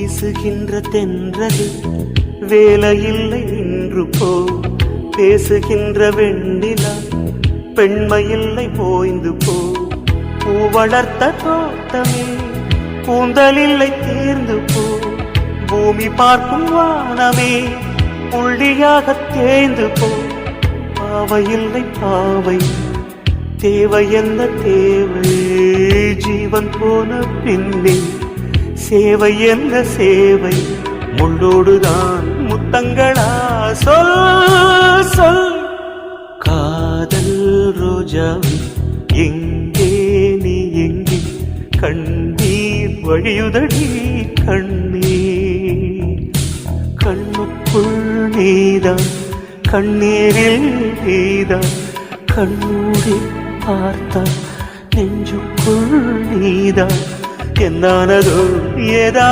வீசுகின்ற தென்றலில் வேலையில்லை நின்று போ. பேசுகின்ற வெண்ணிலா பெண்மையில்லை போய்ந்து போ. பூ வளர்த்த தோட்டமே கூந்தலில்லை தேர்ந்து போ. பூமி பார்க்கும் வானமே புள்ளியாக தேய்ந்து போ. பாவையில்லை பாவை தேவை என்ன தேவை, ஜீவன் போன பின்னே சேவை என்ன சேவை, முள்ளோடுதான் முத்தங்களா சொல் சொல். காதல் ரோஜாவே எங்கே நீ எங்கே, கண்ணீர் வழியுதடி கண்ணீர். கண்ணுக்குள் நீதான் கண்ணீரில் நீதான், கண்ணூடி பார்த்தா நெஞ்சுக்குள் நீதான். என்னானதோ ஏதா